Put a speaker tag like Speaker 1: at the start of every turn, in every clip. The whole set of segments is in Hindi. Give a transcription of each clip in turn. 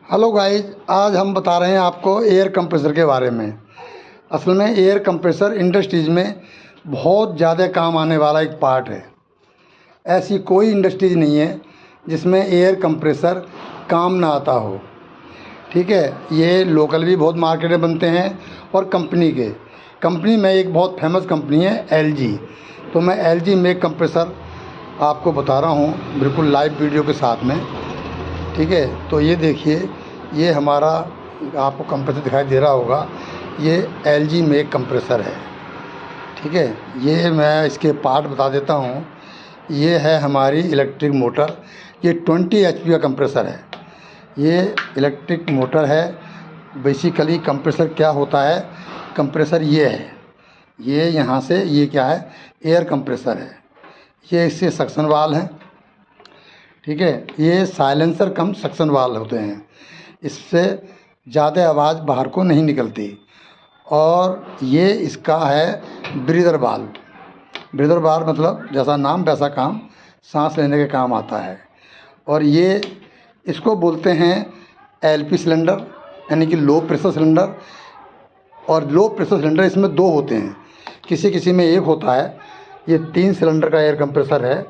Speaker 1: हेलो गाइस, आज हम बता रहे हैं आपको एयर कंप्रेसर के बारे में। असल में एयर कंप्रेसर इंडस्ट्रीज़ में बहुत ज़्यादा काम आने वाला एक पार्ट है। ऐसी कोई इंडस्ट्रीज़ नहीं है जिसमें एयर कंप्रेसर काम ना आता हो। ठीक है, ये लोकल भी बहुत मार्केट में बनते हैं और कंपनी में एक बहुत फेमस कंपनी है LG। तो मैं LG में कंप्रेसर आपको बता रहा हूँ बिल्कुल लाइव वीडियो के साथ में। ठीक है, तो ये देखिए, ये हमारा आपको कंप्रेसर दिखाई दे रहा होगा, ये LG में एक कंप्रेसर है। ठीक है, ये मैं इसके पार्ट बता देता हूँ। ये है हमारी इलेक्ट्रिक मोटर, ये 20 HP का कंप्रेसर है। ये इलेक्ट्रिक मोटर है। बेसिकली कंप्रेसर क्या होता है, कंप्रेसर ये है, ये यहाँ से, ये क्या है, एयर कंप्रेसर है। ये इससे सक्शन वाल्व है। ठीक है, ये साइलेंसर कम सक्शन वाल्व होते हैं, इससे ज़्यादा आवाज़ बाहर को नहीं निकलती। और ये इसका है ब्रीदर वाल्व मतलब जैसा नाम वैसा काम, सांस लेने के काम आता है। और ये इसको बोलते हैं LP सिलेंडर, यानी कि लो प्रेशर सिलेंडर। और लो प्रेशर सिलेंडर इसमें दो होते हैं, किसी में एक होता है। ये 3 सिलेंडर का एयर कंप्रेसर है।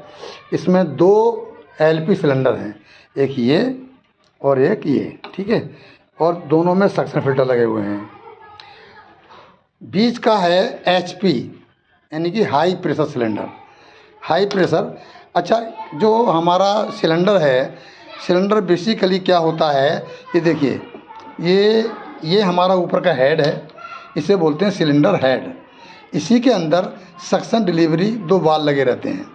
Speaker 1: इसमें 2 LP सिलेंडर हैं, एक ये और एक ये। ठीक है, और दोनों में सक्शन फिल्टर लगे हुए हैं। बीच का है HP, यानी कि high pressure cylinder. High pressure, अच्छा, जो हमारा सिलेंडर है, सिलेंडर बेसिकली क्या होता है, ये देखिए, ये हमारा ऊपर का हेड है, इसे बोलते हैं सिलेंडर हेड। इसी के अंदर सक्शन डिलीवरी 2 वाल्व लगे रहते हैं।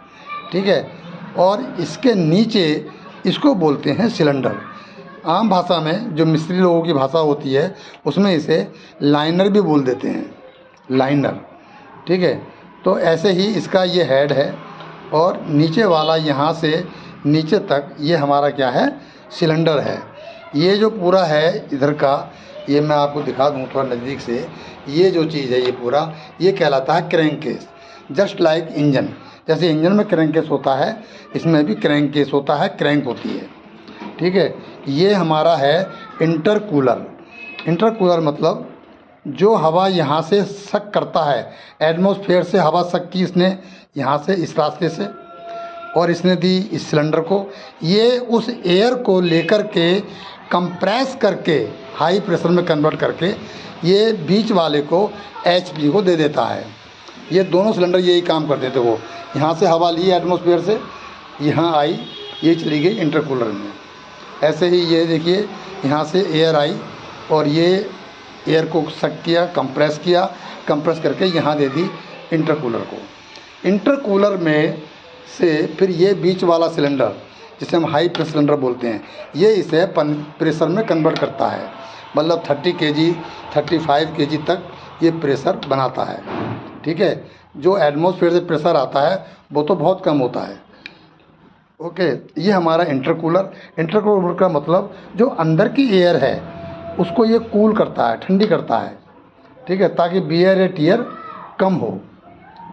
Speaker 1: ठीक है, और इसके नीचे इसको बोलते हैं सिलेंडर। आम भाषा में जो मिस्त्री लोगों की भाषा होती है उसमें इसे लाइनर भी बोल देते हैं, लाइनर। ठीक है, तो ऐसे ही इसका ये हेड है, और नीचे वाला यहाँ से नीचे तक ये हमारा क्या है, सिलेंडर है। ये जो पूरा है इधर का, ये मैं आपको दिखा दूँ थोड़ा नज़दीक से। ये जो चीज़ है, ये पूरा, ये कहलाता है क्रैंककेस। जस्ट लाइक इंजन, जैसे इंजन में क्रैंककेस होता है, इसमें भी क्रैंककेस होता है, क्रैंक होती है। ठीक है, ये हमारा है इंटरकूलर मतलब जो हवा यहाँ से सक करता है, एटमॉस्फेयर से हवा सक की इसने यहाँ से, इस रास्ते से, और इसने दी इस सिलेंडर को। ये उस एयर को लेकर के कंप्रेस करके हाई प्रेशर में कन्वर्ट करके ये बीच वाले को HP को दे देता है। ये दोनों सिलेंडर यही काम करते थे। वो यहाँ से हवा ली एटमॉस्फेयर से, यहाँ आई, ये चली गई इंटरकूलर में। ऐसे ही ये देखिए, यहाँ से एयर आई और ये एयर को सक किया, कंप्रेस करके यहाँ दे दी इंटरकूलर को। इंटरकूलर में से फिर ये बीच वाला सिलेंडर, जिसे हम हाई प्रेशर सिलेंडर बोलते हैं, ये इसे प्रेशर में कन्वर्ट करता है। मतलब 30 kg 35 kg तक ये प्रेशर बनाता है। ठीक है, जो एटमॉस्फेयर से प्रेशर आता है वो तो बहुत कम होता है। ओके, ये हमारा इंटरकूलर का मतलब जो अंदर की एयर है उसको ये कूल करता है, ठंडी करता है। ठीक है, ताकि बियर या टीयर कम हो,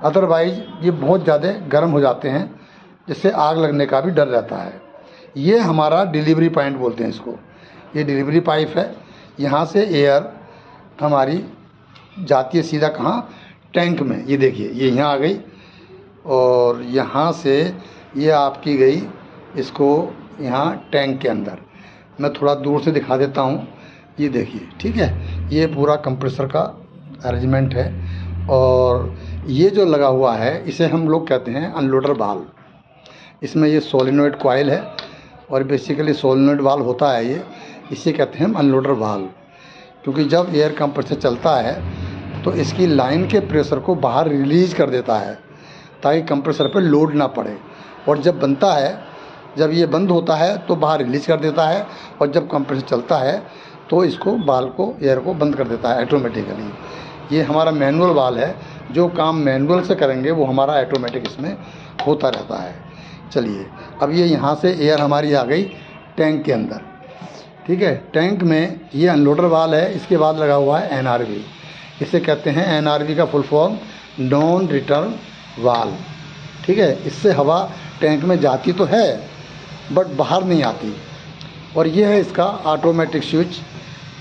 Speaker 1: अदरवाइज ये बहुत ज़्यादा गर्म हो जाते हैं, जिससे आग लगने का भी डर रहता है। ये हमारा डिलीवरी पॉइंट बोलते हैं इसको। ये डिलीवरी पाइप है, यहाँ से एयर हमारी जाती है सीधा कहाँ, टैंक में। ये देखिए, ये यहाँ आ गई और यहाँ से ये आपकी गई इसको यहाँ टैंक के अंदर। मैं थोड़ा दूर से दिखा देता हूँ, ये देखिए। ठीक है, ये पूरा कंप्रेसर का अरेंजमेंट है। और ये जो लगा हुआ है इसे हम लोग कहते हैं अनलोडर वाल्व। इसमें ये सोलेनोइड कॉइल है, और बेसिकली सोलेनोइड वाल्व होता है ये, इसे कहते हैं हम अनलोडर वाल्व। क्योंकि जब एयर कंप्रेसर चलता है तो इसकी लाइन के प्रेशर को बाहर रिलीज़ कर देता है, ताकि कंप्रेसर पर लोड ना पड़े। और जब बनता है, जब ये बंद होता है तो बाहर रिलीज़ कर देता है, और जब कंप्रेसर चलता है तो इसको वाल्व को, एयर को बंद कर देता है ऑटोमेटिकली। ये हमारा मैनुअल वाल्व है, जो काम मैनुअल से करेंगे वो हमारा ऑटोमेटिक इसमें होता रहता है। चलिए, अब ये यहाँ से एयर हमारी आ गई टैंक के अंदर। ठीक है, टैंक में ये अनलोडर वाल्व है, इसके बाद लगा हुआ है NRV। इसे कहते हैं NRV का full form non return valve. ठीक है, इससे हवा टैंक में जाती तो है बट बाहर नहीं आती। और ये है इसका automatic switch,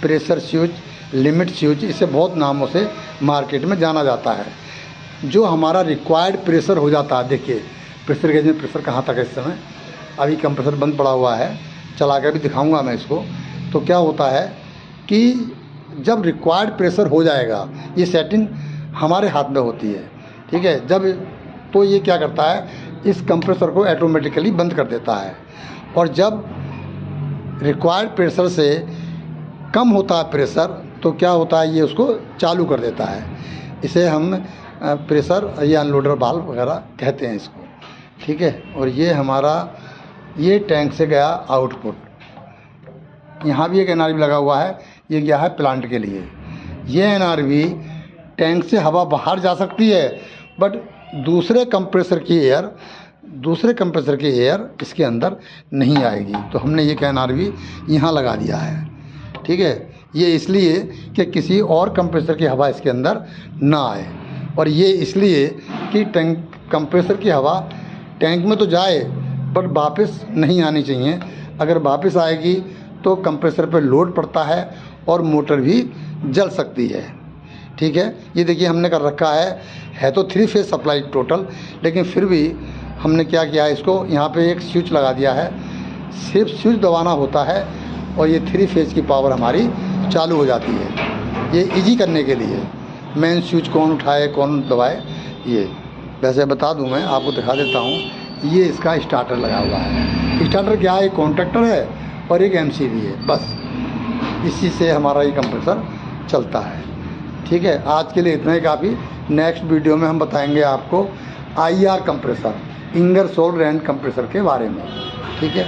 Speaker 1: pressure switch, limit switch, इसे बहुत नामों से मार्केट में जाना जाता है। जो हमारा रिक्वायर्ड प्रेशर हो जाता है, देखिए प्रेशर गेज में प्रेशर कहाँ तक है इस समय, अभी कंप्रेसर बंद पड़ा हुआ है, चला कर भी दिखाऊंगा मैं इसको। तो क्या होता है कि जब रिक्वायर्ड प्रेशर हो जाएगा, ये सेटिंग हमारे हाथ में होती है, ठीक है। जब तो ये क्या करता है, इस कंप्रेसर को ऑटोमेटिकली बंद कर देता है, और जब रिक्वायर्ड प्रेशर से कम होता है प्रेशर, तो क्या होता है, ये उसको चालू कर देता है। इसे हम प्रेशर या अनलोडर वाल्व वगैरह कहते हैं इसको, ठीक है। और ये हमारा ये टैंक से गया आउटपुट, यहाँ भी एक NRV लगा हुआ है, ये गया है प्लांट के लिए। ये NRV टैंक से हवा बाहर जा सकती है, बट दूसरे कंप्रेसर की एयर इसके अंदर नहीं आएगी। तो हमने ये NRV यहाँ लगा दिया है, ठीक है। ये इसलिए कि किसी और कंप्रेसर की हवा इसके अंदर ना आए, और ये इसलिए कि कंप्रेसर की हवा टैंक में तो जाए बट वापस नहीं आनी चाहिए। अगर वापस आएगी तो कंप्रेसर पर लोड पड़ता है और मोटर भी जल सकती है, ठीक है। ये देखिए हमने कर रखा है तो 3 फेज सप्लाई टोटल, लेकिन फिर भी हमने क्या किया है, इसको यहाँ पे एक स्विच लगा दिया है। सिर्फ स्विच दबाना होता है और ये 3 फेज की पावर हमारी चालू हो जाती है। ये इजी करने के लिए मेन स्विच कौन उठाए कौन दबाए, ये वैसे बता दूं, मैं आपको दिखा देता हूँ। ये इसका स्टार्टर लगा हुआ है। स्टार्टर क्या है, एक कॉन्ट्रैक्टर है और एक MCB है, बस इसी से हमारा ये कंप्रेसर चलता है, ठीक है। आज के लिए इतना ही काफ़ी। नेक्स्ट वीडियो में हम बताएंगे आपको IR compressor, Ingersoll Rand compressor के बारे में, ठीक है।